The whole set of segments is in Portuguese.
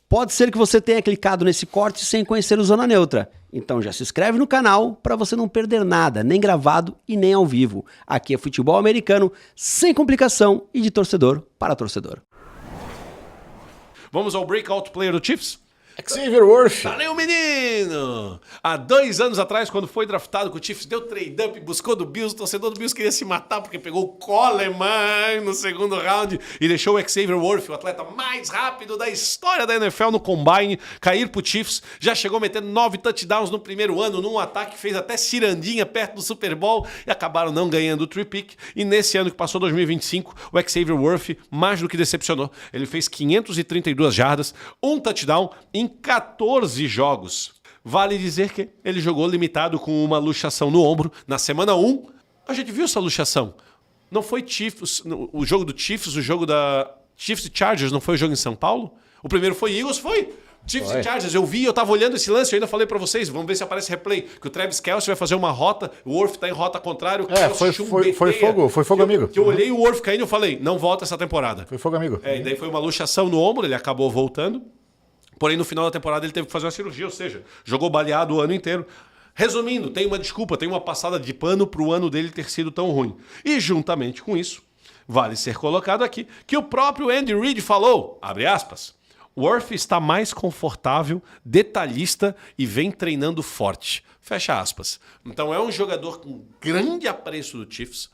Pode ser que você tenha clicado nesse corte sem conhecer o Zona Neutra. Então já se inscreve no canal para você não perder nada, nem gravado e nem ao vivo. Aqui é futebol americano, sem complicação e de torcedor para torcedor. Vamos ao breakout player do Chiefs? Xavier Worth. Valeu, menino! Há 2 anos atrás, quando foi draftado, que o Chiefs deu trade-up, buscou do Bills, o torcedor do Bills queria se matar porque pegou o Coleman no segundo round e deixou o Xavier Worth, o atleta mais rápido da história da NFL no Combine, cair pro Chiefs. Já chegou metendo 9 touchdowns no primeiro ano, num ataque que fez até cirandinha perto do Super Bowl e acabaram não ganhando o three-pick. E nesse ano que passou, 2025, o Xavier Worth mais do que decepcionou. Ele fez 532 jardas, um touchdown em 14 jogos. Vale dizer que ele jogou limitado com uma luxação no ombro. Na semana 1, a gente viu essa luxação. Não foi Chiefs, o jogo do Chiefs, o jogo da Chiefs e Chargers, não foi o jogo em São Paulo? O primeiro foi Eagles, foi? Chiefs e Chargers, eu vi, eu tava olhando esse lance, eu ainda falei pra vocês, vamos ver se aparece replay, que o Travis Kelce vai fazer uma rota, o Worth tá em rota contrária, foi fogo amigo. Que eu olhei o Worth caindo e eu falei, não volta essa temporada. Foi fogo amigo. E daí foi uma luxação no ombro, ele acabou voltando. Porém, no final da temporada ele teve que fazer uma cirurgia, ou seja, jogou baleado o ano inteiro. Resumindo, tem uma desculpa, tem uma passada de pano para o ano dele ter sido tão ruim. E juntamente com isso, vale ser colocado aqui que o próprio Andy Reid falou, abre aspas, Worth está mais confortável, detalhista e vem treinando forte. Fecha aspas. Então é um jogador com grande apreço do Chiefs,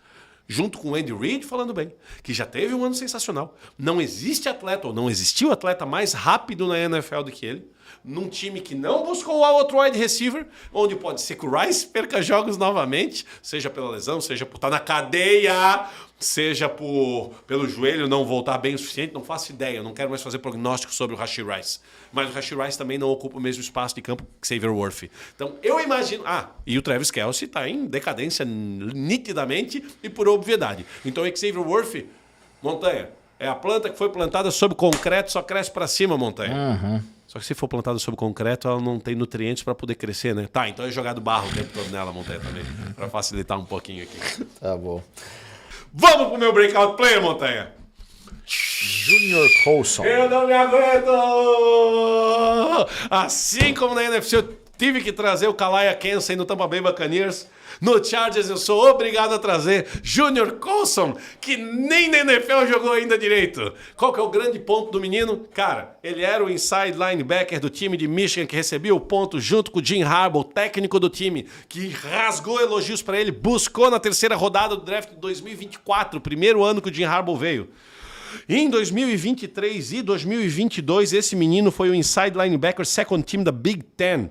junto com o Andy Reid falando bem, que já teve um ano sensacional. Não existe atleta, ou não existiu atleta mais rápido na NFL do que ele, num time que não buscou o outro wide receiver, onde pode ser que o Rice perca jogos novamente, seja pela lesão, seja por estar na cadeia, seja pelo joelho não voltar bem o suficiente, não faço ideia, não quero mais fazer prognóstico sobre o Rashee Rice. Mas o Rashee Rice também não ocupa o mesmo espaço de campo que Xavier Worth. Então eu imagino... e o Travis Kelce está em decadência nitidamente e por obviedade. Então o Xavier Worth, Montanha, é a planta que foi plantada sob concreto, só cresce para cima, Montanha. Uhum. Só que se for plantada sob concreto, ela não tem nutrientes para poder crescer, né? Tá, então é jogado barro o tempo todo nela, Montanha, também, para facilitar um pouquinho aqui. Tá bom. Vamos pro meu breakout player, Montanha. Junior Colson. Eu não me aguento! Assim como na NFC eu tive que trazer o Kalaya Kensen no Tampa Bay Buccaneers, no Chargers eu sou obrigado a trazer Junior Colson, que nem na NFL jogou ainda direito. Qual que é o grande ponto do menino? Cara, ele era o inside linebacker do time de Michigan que recebia o ponto junto com o Jim Harbaugh, técnico do time, que rasgou elogios para ele, buscou na 3ª rodada do draft de 2024, primeiro ano que o Jim Harbaugh veio. Em 2023 e 2022, esse menino foi o inside linebacker second team da Big Ten.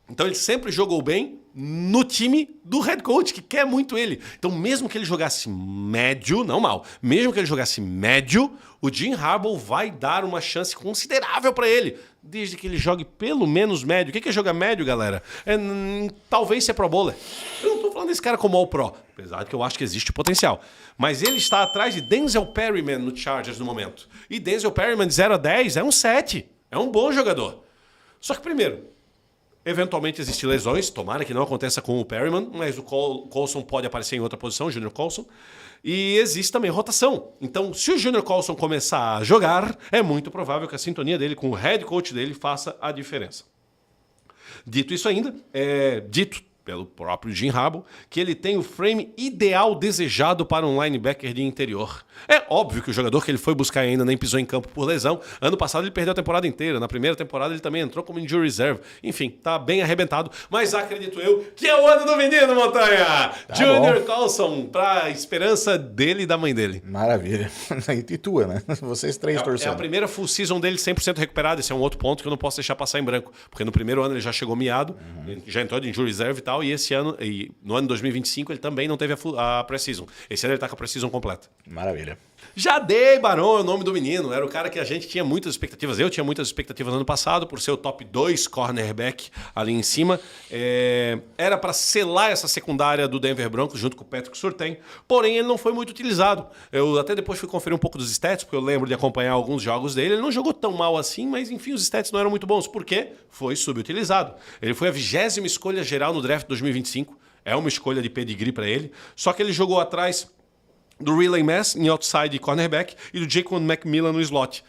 Então ele sempre jogou bem no time do head coach, que quer muito ele. Então mesmo que ele jogasse médio, não mal, mesmo que ele jogasse médio, o Jim Harbaugh vai dar uma chance considerável para ele, desde que ele jogue pelo menos médio. O que é jogar médio, galera? Talvez ser Pro Bowler. Eu não tô falando desse cara como All-Pro, apesar de que eu acho que existe potencial. Mas ele está atrás de Denzel Perryman no Chargers no momento. E Denzel Perryman de 0 a 10 é um 7. É um bom jogador. Só que primeiro, eventualmente existem lesões, tomara que não aconteça com o Perryman, mas o Colson pode aparecer em outra posição, o Junior Colson. E existe também rotação. Então, se o Junior Colson começar a jogar, é muito provável que a sintonia dele com o head coach dele faça a diferença. Dito isso ainda, dito pelo próprio Jim Harbaugh, que ele tem o frame ideal desejado para um linebacker de interior. É óbvio que o jogador que ele foi buscar ainda nem pisou em campo por lesão. Ano passado ele perdeu a temporada inteira. Na primeira temporada ele também entrou como injury reserve. Enfim, tá bem arrebentado. Mas acredito eu que é o ano do menino, Montanha! Tá Junior bom. Colson, pra esperança dele e da mãe dele. Maravilha. E tua, né? Vocês três torcendo. É a primeira full season dele 100% recuperado. Esse é um outro ponto que eu não posso deixar passar em branco. Porque no primeiro ano ele já chegou miado, já entrou de injury reserve e tal. E esse ano, no ano 2025, ele também não teve a pré-season. Esse ano ele tá com a pré-season completa. Maravilha. Jadei Barão é o nome do menino. Era o cara que a gente tinha muitas expectativas. Eu tinha muitas expectativas no ano passado por ser o top 2 cornerback ali em cima. Era para selar essa secundária do Denver Broncos junto com o Patrick Surtain. Porém, ele não foi muito utilizado. Eu até depois fui conferir um pouco dos stats, porque eu lembro de acompanhar alguns jogos dele. Ele não jogou tão mal assim, mas enfim, os stats não eram muito bons. Por quê? Foi subutilizado. Ele foi a 20ª escolha geral no draft 2025. É uma escolha de pedigree para ele. Só que ele jogou atrás do Riley Mass em outside cornerback e do Jaquan McMillan no slot.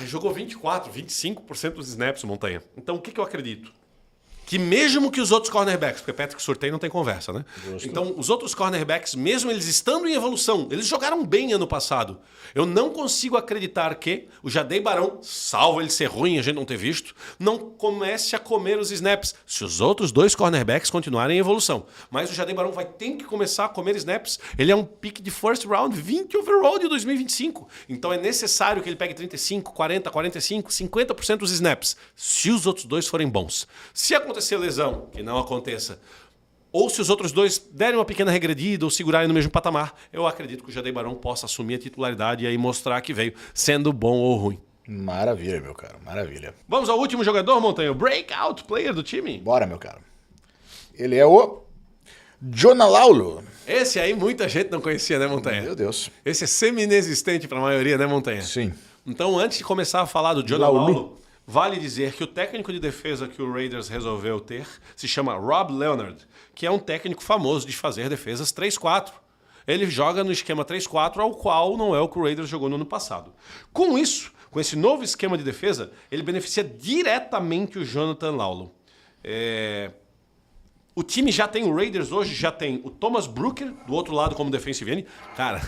Jogou 24, 25% dos snaps, Montanha. Então, o que eu acredito? Que mesmo que os outros cornerbacks, porque Patrick Surtain não tem conversa, né? Justo. Então, os outros cornerbacks, mesmo eles estando em evolução, eles jogaram bem ano passado. Eu não consigo acreditar que o Jahdae Barão, salvo ele ser ruim e a gente não ter visto, não comece a comer os snaps, se os outros dois cornerbacks continuarem em evolução. Mas o Jahdae Barão vai ter que começar a comer snaps. Ele é um pick de first round, 20 overall de 2025. Então é necessário que ele pegue 35, 40, 45, 50% dos snaps, se os outros dois forem bons. Se acontecer lesão, que não aconteça, ou se os outros dois derem uma pequena regredida ou segurarem no mesmo patamar, eu acredito que o Jahdae Barão possa assumir a titularidade e aí mostrar que veio, sendo bom ou ruim. Maravilha, meu caro, maravilha. Vamos ao último jogador, Montanha, o breakout player do time. Bora, meu caro. Ele é o Jonah Laulu. Esse aí muita gente não conhecia, né, Montanha? Meu Deus. Esse é semi-inexistente para a maioria, né, Montanha? Sim. Então, antes de começar a falar do Jonah Laulu, vale dizer que o técnico de defesa que o Raiders resolveu ter se chama Rob Leonard, que é um técnico famoso de fazer defesas 3-4. Ele joga no esquema 3-4, ao qual não é o que o Raiders jogou no ano passado. Com isso, com esse novo esquema de defesa, ele beneficia diretamente o Jonathan Laulu. O time já tem, o Raiders hoje já tem o Thomas Brooker, do outro lado como defensive end. Cara,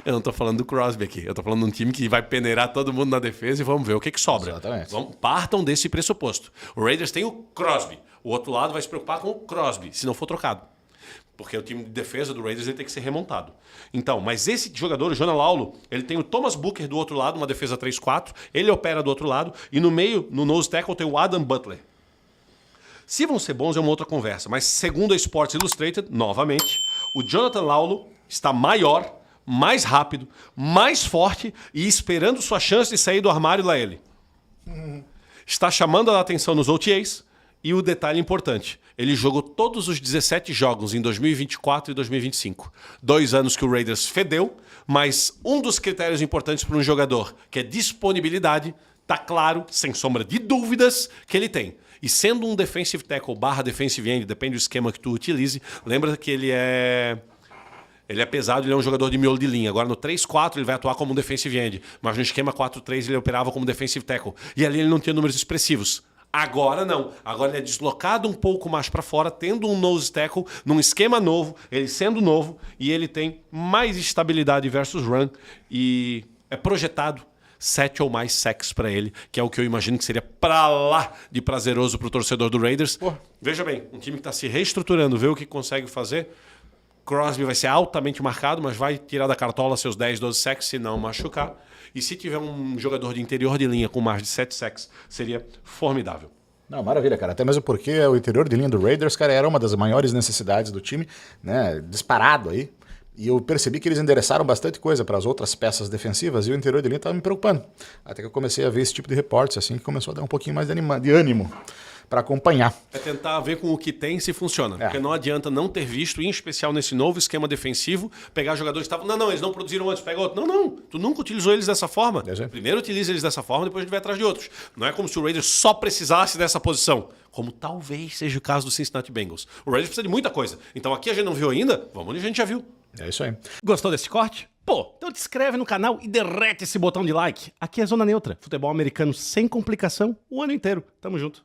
eu não tô falando do Crosby aqui. Eu tô falando de um time que vai peneirar todo mundo na defesa e vamos ver o que sobra. Exatamente. Partam desse pressuposto. O Raiders tem o Crosby. O outro lado vai se preocupar com o Crosby, se não for trocado. Porque o time de defesa do Raiders ele tem que ser remontado. Então, mas esse jogador, o Jonah Laulu, ele tem o Thomas Booker do outro lado, uma defesa 3-4. Ele opera do outro lado. E no meio, no nose tackle, tem o Adam Butler. Se vão ser bons é uma outra conversa, mas segundo a Sports Illustrated, novamente, o Jonathan Laulu está maior, mais rápido, mais forte e esperando sua chance de sair do armário lá ele. Está chamando a atenção nos OTAs e o detalhe importante, ele jogou todos os 17 jogos em 2024 e 2025. 2 anos que o Raiders fedeu, mas um dos critérios importantes para um jogador, que é disponibilidade, está claro, sem sombra de dúvidas, que ele tem. E sendo um defensive tackle / defensive end, depende do esquema que tu utilize, lembra que ele é pesado, ele é um jogador de miolo de linha. Agora no 3-4 ele vai atuar como um defensive end, mas no esquema 4-3 ele operava como defensive tackle. E ali ele não tinha números expressivos. Agora não. Agora ele é deslocado um pouco mais para fora, tendo um nose tackle, num esquema novo, ele sendo novo, e ele tem mais estabilidade versus run, e é projetado 7 ou mais sacks para ele, que é o que eu imagino que seria pra lá de prazeroso pro torcedor do Raiders. Veja bem, um time que está se reestruturando, vê o que consegue fazer. Crosby vai ser altamente marcado, mas vai tirar da cartola seus 10, 12 sacks se não machucar. E se tiver um jogador de interior de linha com mais de 7 sacks, seria formidável. Não, maravilha, cara. Até mesmo porque o interior de linha do Raiders, cara, era uma das maiores necessidades do time, né? Disparado aí. E eu percebi que eles endereçaram bastante coisa para as outras peças defensivas e o interior de linha estava me preocupando. Até que eu comecei a ver esse tipo de reportes, assim, que começou a dar um pouquinho mais de ânimo para acompanhar. É tentar ver com o que tem se funciona. Porque não adianta não ter visto, em especial nesse novo esquema defensivo, pegar jogadores que estavam... Não, eles não produziram antes, pega outro. Não, tu nunca utilizou eles dessa forma. Primeiro utiliza eles dessa forma, depois a gente vai atrás de outros. Não é como se o Raiders só precisasse dessa posição, como talvez seja o caso do Cincinnati Bengals. O Raiders precisa de muita coisa. Então aqui a gente não viu ainda, vamos onde a gente já viu. É isso aí. Gostou desse corte? Pô, então te inscreve no canal e derrete esse botão de like. Aqui é Zona Neutra, futebol americano sem complicação o ano inteiro. Tamo junto.